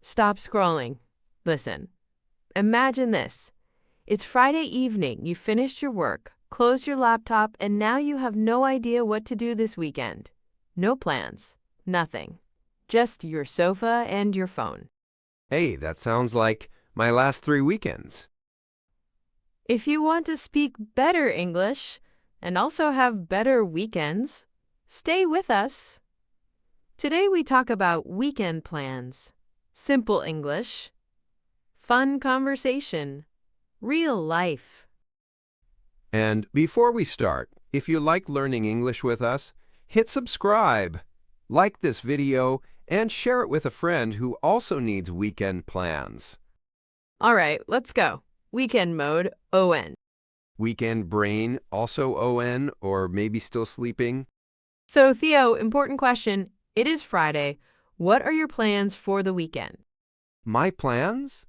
Stop scrolling. Listen. Imagine this. It's Friday evening, you finished your work, closed your laptop, and now you have no idea what to do this weekend. No plans. Nothing. Just your sofa and your phone. Hey, that sounds like my last 3 weekends. If you want to speak better English and also have better weekends, stay with us. Today we talk about weekend plans, simple English, fun conversation, real life. And before we start, if you like learning English with us, hit subscribe, like this video, and share it with a friend who also needs weekend plans. All right, let's go. Weekend mode, ON. Weekend brain, also ON, or maybe still sleeping? So, Theo, important question. It is Friday. What are your plans for the weekend? My plans?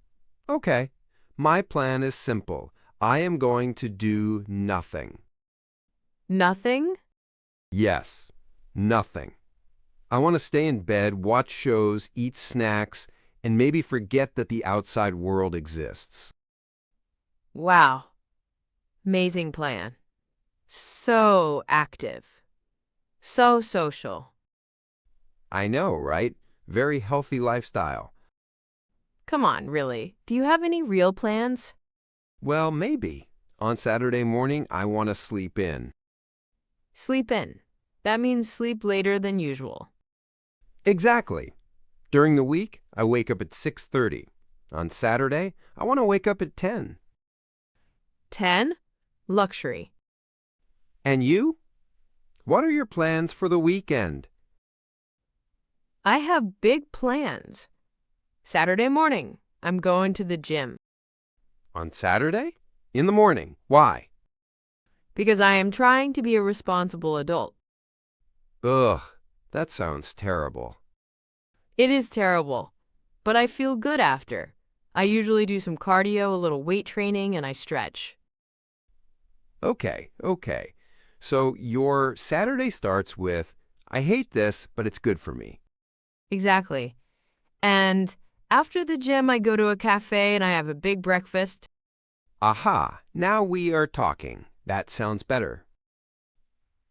Okay. My plan is simple. I am going to do nothing. Nothing? Yes, nothing. I want to stay in bed, watch shows, eat snacks, and maybe forget that the outside world exists. Wow. Amazing plan. So active. So social. I know, right? Very healthy lifestyle. Come on, really. Do you have any real plans? Well, maybe. On Saturday morning, I want to sleep in. Sleep in. That means sleep later than usual. Exactly. During the week, I wake up at 6:30. On Saturday, I want to wake up at 10. 10. Luxury. And you? What are your plans for the weekend? I have big plans. Saturday morning, I'm going to the gym. On Saturday? In the morning. Why? Because I am trying to be a responsible adult. Ugh, that sounds terrible. It is terrible, but I feel good after. I usually do some cardio, a little weight training, and I stretch. Okay. So your Saturday starts with, I hate this, but it's good for me. Exactly. And after the gym, I go to a cafe and I have a big breakfast. Aha, now we are talking. That sounds better.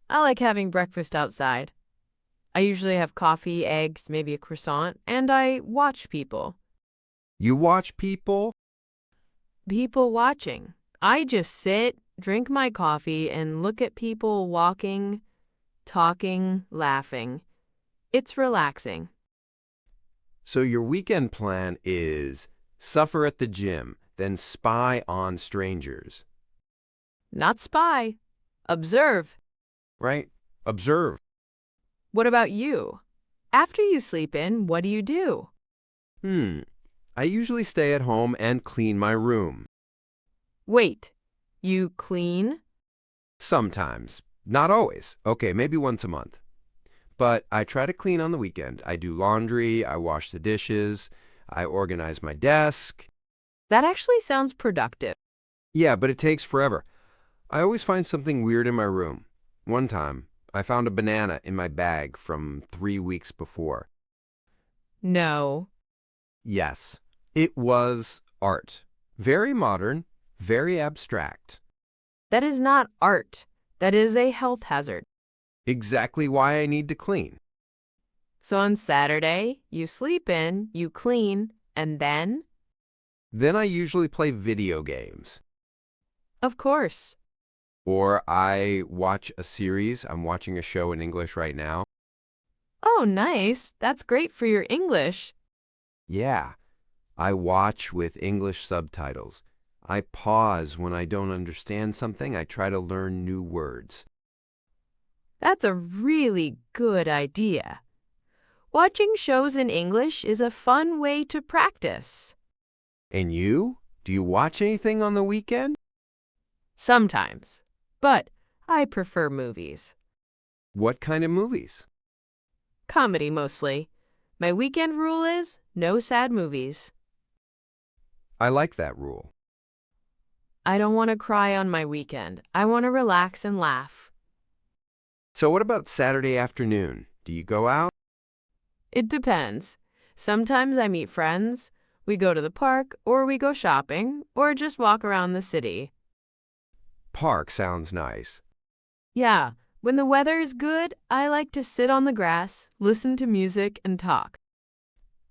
I like having breakfast outside. I usually have coffee, eggs, maybe a croissant, and I watch people. You watch people? People watching. I just sit, drink my coffee, and look at people walking, talking, laughing. It's relaxing. So your weekend plan is suffer at the gym, then spy on strangers. Not spy. Observe. Right? Observe. What about you? After you sleep in, what do you do? I usually stay at home and clean my room. Wait, you clean? Sometimes. Not always. Okay, maybe once a month. But I try to clean on the weekend. I do laundry, I wash the dishes, I organize my desk. That actually sounds productive. Yeah, but it takes forever. I always find something weird in my room. One time, I found a banana in my bag from 3 weeks before. No. Yes, it was art. Very modern, very abstract. That is not art. That is a health hazard. Exactly why I need to clean. So on Saturday, you sleep in, you clean, and then? Then I usually play video games. Of course. Or I watch a series. I'm watching a show in English right now. Oh, nice. That's great for your English. Yeah, I watch with English subtitles. I pause when I don't understand something. I try to learn new words. That's a really good idea. Watching shows in English is a fun way to practice. And you? Do you watch anything on the weekend? Sometimes. But I prefer movies. What kind of movies? Comedy mostly. My weekend rule is no sad movies. I like that rule. I don't want to cry on my weekend. I want to relax and laugh. So what about Saturday afternoon? Do you go out? It depends. Sometimes I meet friends. We go to the park, or we go shopping, or just walk around the city. Park sounds nice. Yeah, when the weather is good, I like to sit on the grass, listen to music, and talk.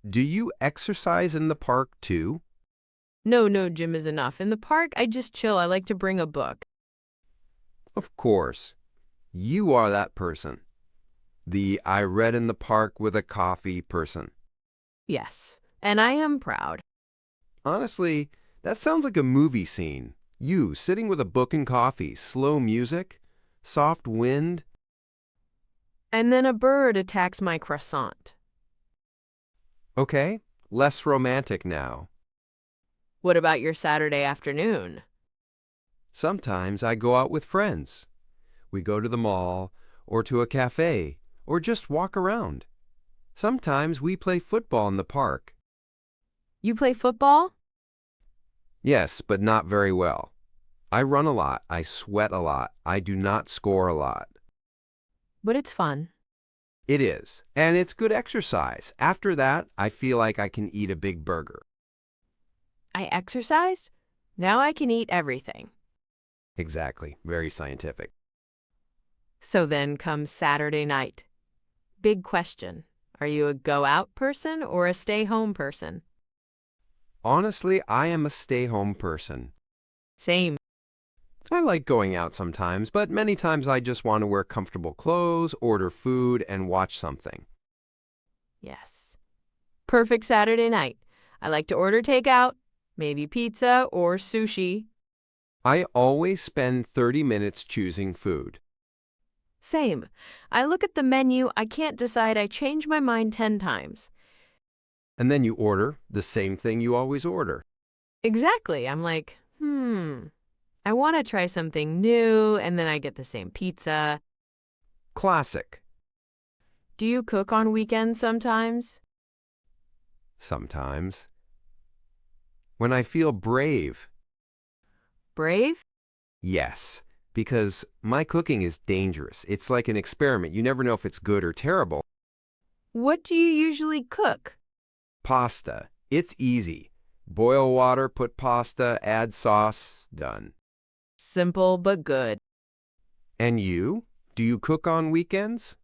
Do you exercise in the park too? No gym is enough. In the park, I just chill. I like to bring a book. Of course. You are that person. The I read in the park with a coffee person. Yes, and I am proud. Honestly, that sounds like a movie scene. You sitting with a book and coffee, slow music, soft wind. And then a bird attacks my croissant. Okay, less romantic now. What about your Saturday afternoon? Sometimes I go out with friends. We go to the mall or to a cafe or just walk around. Sometimes we play football in the park. You play football? Yes, but not very well. I run a lot. I sweat a lot. I do not score a lot. But it's fun. It is, and it's good exercise. After that, I feel like I can eat a big burger. I exercised? Now I can eat everything. Exactly, very scientific. So then comes Saturday night. Big question. Are you a go-out person or a stay-home person? Honestly, I am a stay-home person. Same. I like going out sometimes, but many times I just want to wear comfortable clothes, order food, and watch something. Yes. Perfect Saturday night. I like to order takeout, maybe pizza or sushi. I always spend 30 minutes choosing food. Same. I look at the menu, I can't decide, I change my mind 10 times. And then you order the same thing you always order. Exactly. I'm like, I want to try something new, and then I get the same pizza. Classic. Do you cook on weekends sometimes? Sometimes. When I feel brave, Brave? yes, because my cooking is dangerous. It's like an experiment. You never know if it's good or terrible. What do you usually cook? Pasta. It's easy. Boil water, put pasta, add sauce, done. Simple but good. And you? Do you cook on weekends?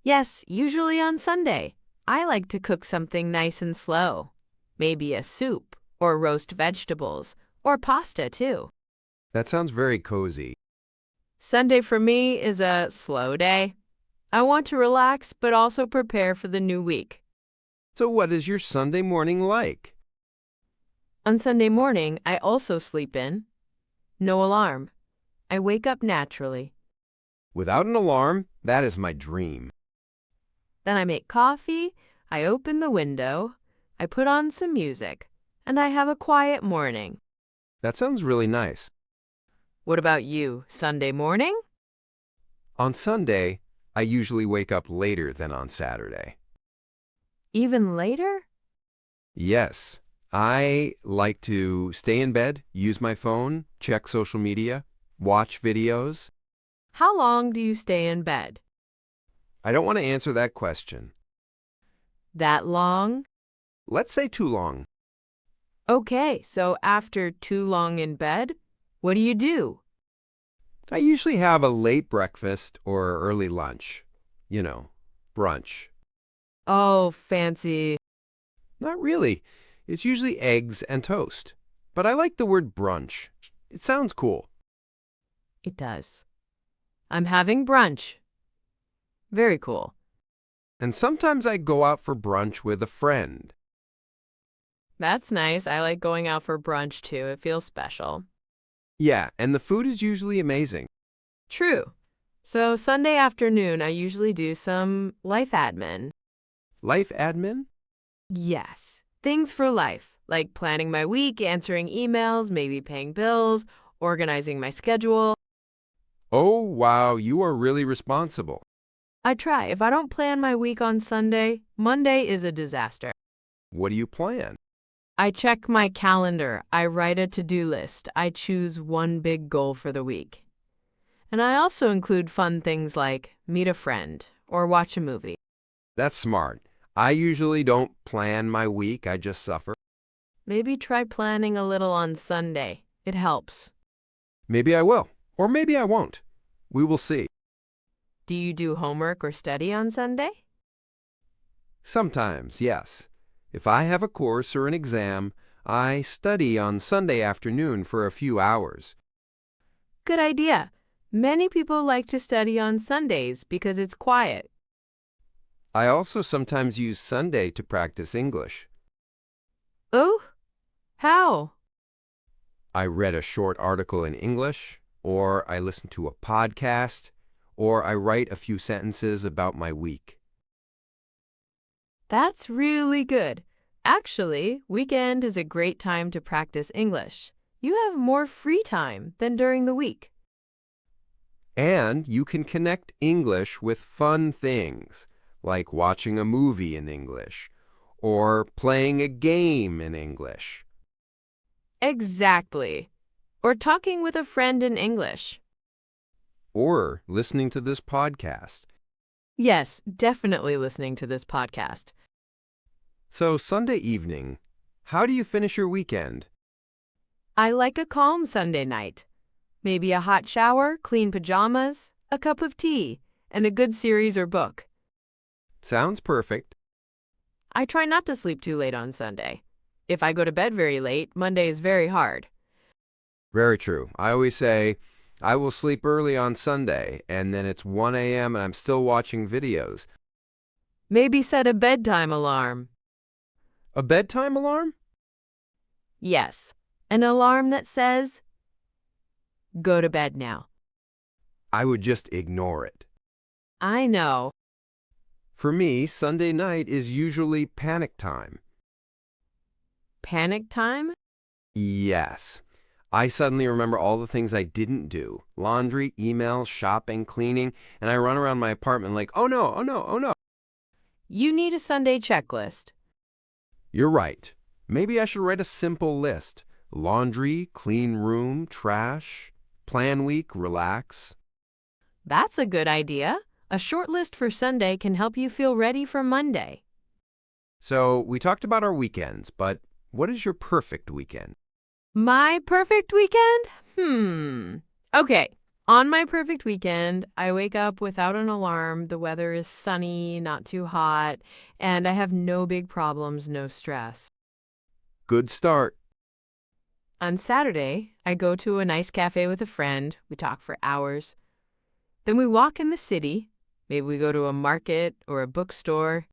Yes, usually on Sunday. I like to cook something nice and slow. Maybe a soup, or roast vegetables, or pasta too. That sounds very cozy. Sunday for me is a slow day. I want to relax but also prepare for the new week. So what is your Sunday morning like? On Sunday morning, I also sleep in. No alarm. I wake up naturally. Without an alarm, that is my dream. Then I make coffee, I open the window, I put on some music, and I have a quiet morning. That sounds really nice. What about you, Sunday morning? On Sunday, I usually wake up later than on Saturday. Even later? Yes, I like to stay in bed, use my phone, check social media, watch videos. How long do you stay in bed? I don't want to answer that question. That long? Let's say too long. Okay, so after too long in bed, what do you do? I usually have a late breakfast or early lunch. You know, brunch. Oh, fancy. Not really. It's usually eggs and toast. But I like the word brunch. It sounds cool. It does. I'm having brunch. Very cool. And sometimes I go out for brunch with a friend. That's nice. I like going out for brunch too. It feels special. Yeah, and the food is usually amazing. True. So Sunday afternoon, I usually do some life admin. Life admin? Yes. Things for life, like planning my week, answering emails, maybe paying bills, organizing my schedule. Oh, wow, you are really responsible. I try. If I don't plan my week on Sunday, Monday is a disaster. What do you plan? I check my calendar. I write a to-do list. I choose one big goal for the week. And I also include fun things like meet a friend or watch a movie. That's smart. I usually don't plan my week, I just suffer. Maybe try planning a little on Sunday. It helps. Maybe I will, or maybe I won't. We will see. Do you do homework or study on Sunday? Sometimes, yes. If I have a course or an exam, I study on Sunday afternoon for a few hours. Good idea. Many people like to study on Sundays because it's quiet. I also sometimes use Sunday to practice English. Oh? How? I read a short article in English, or I listen to a podcast, or I write a few sentences about my week. That's really good. Actually, weekend is a great time to practice English. You have more free time than during the week. And you can connect English with fun things, like watching a movie in English, or playing a game in English. Exactly. Or talking with a friend in English. Or listening to this podcast. Yes, definitely listening to this podcast. So Sunday evening, how do you finish your weekend? I like a calm Sunday night. Maybe a hot shower, clean pajamas, a cup of tea, and a good series or book. Sounds perfect. I try not to sleep too late on Sunday. If I go to bed very late, Monday is very hard. Very true. I always say, I will sleep early on Sunday, and then it's 1 a.m. and I'm still watching videos. Maybe set a bedtime alarm. A bedtime alarm? Yes, an alarm that says, "Go to bed now." I would just ignore it. I know. For me, Sunday night is usually panic time. Panic time? Yes. I suddenly remember all the things I didn't do. Laundry, emails, shopping, cleaning, and I run around my apartment like, oh no, oh no, oh no. You need a Sunday checklist. You're right. Maybe I should write a simple list. Laundry, clean room, trash, plan week, relax. That's a good idea. A short list for Sunday can help you feel ready for Monday. So we talked about our weekends, but what is your perfect weekend? My perfect weekend? Okay. On my perfect weekend, I wake up without an alarm, the weather is sunny, not too hot, and I have no big problems, no stress. Good start. On Saturday, I go to a nice cafe with a friend. We talk for hours. Then we walk in the city. Maybe we go to a market or a bookstore.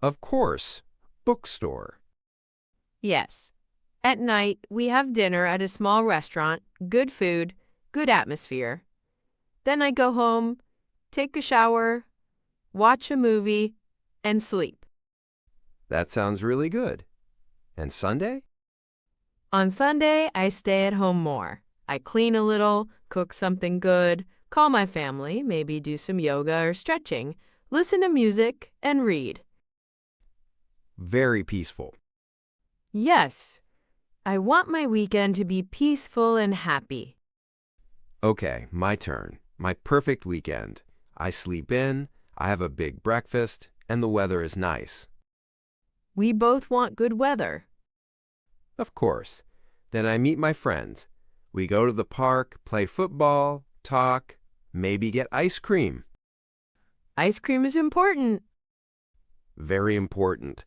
Of course, bookstore. Yes. At night, we have dinner at a small restaurant, good food, good atmosphere. Then I go home, take a shower, watch a movie, and sleep. That sounds really good. And Sunday? On Sunday, I stay at home more. I clean a little, cook something good, call my family, maybe do some yoga or stretching, listen to music, and read. Very peaceful. Yes, I want my weekend to be peaceful and happy. Okay, my turn. My perfect weekend. I sleep in, I have a big breakfast, and the weather is nice. We both want good weather. Of course. Then I meet my friends. We go to the park, play football, talk, maybe get ice cream. Ice cream is important. Very important.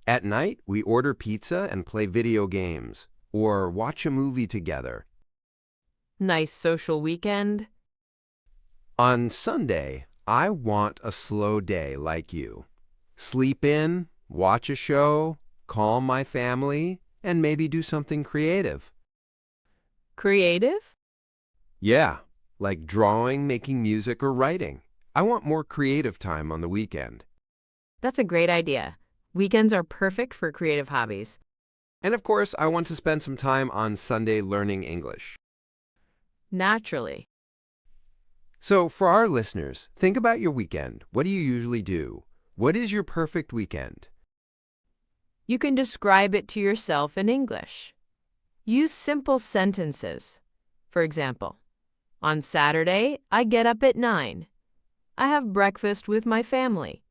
At night, we order pizza and play video games, or watch a movie together. Nice social weekend. On Sunday, I want a slow day like you. Sleep in, watch a show, call my family, and maybe do something creative. Creative? Yeah, like drawing, making music, or writing. I want more creative time on the weekend. That's a great idea. Weekends are perfect for creative hobbies. And of course, I want to spend some time on Sunday learning English. Naturally. So for our listeners, think about your weekend. What do you usually do? What is your perfect weekend? You can describe it to yourself in English. Use simple sentences. For example, on Saturday, I get up at 9. I have breakfast with my family.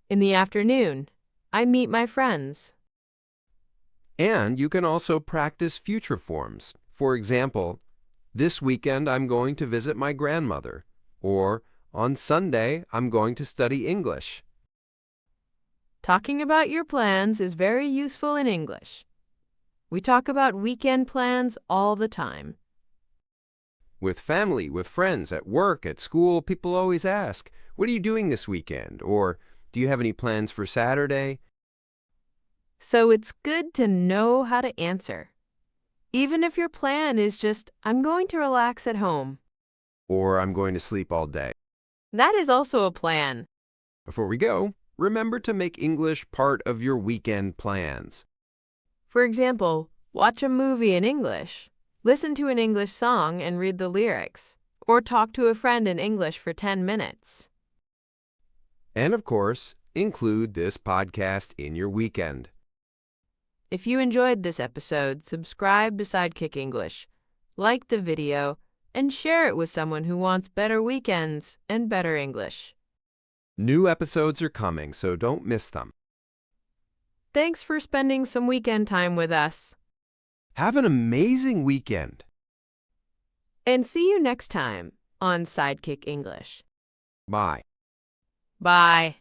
In the afternoon, I meet my friends. And you can also practice future forms. For example, this weekend I'm going to visit my grandmother, or on Sunday I'm going to study English. Talking about your plans is very useful in English. We talk about weekend plans all the time. With family, with friends, at work, at school, people always ask, "What are you doing this weekend?" Or, "Do you have any plans for Saturday?" So it's good to know how to answer. Even if your plan is just, I'm going to relax at home. Or, "I'm going to sleep all day." That is also a plan. Before we go, remember to make English part of your weekend plans. For example, watch a movie in English, listen to an English song and read the lyrics, or talk to a friend in English for 10 minutes. And of course, include this podcast in your weekend. If you enjoyed this episode, subscribe to Sidekick English, like the video, and share it with someone who wants better weekends and better English. New episodes are coming, so don't miss them. Thanks for spending some weekend time with us. Have an amazing weekend. And see you next time on Sidekick English. Bye. Bye.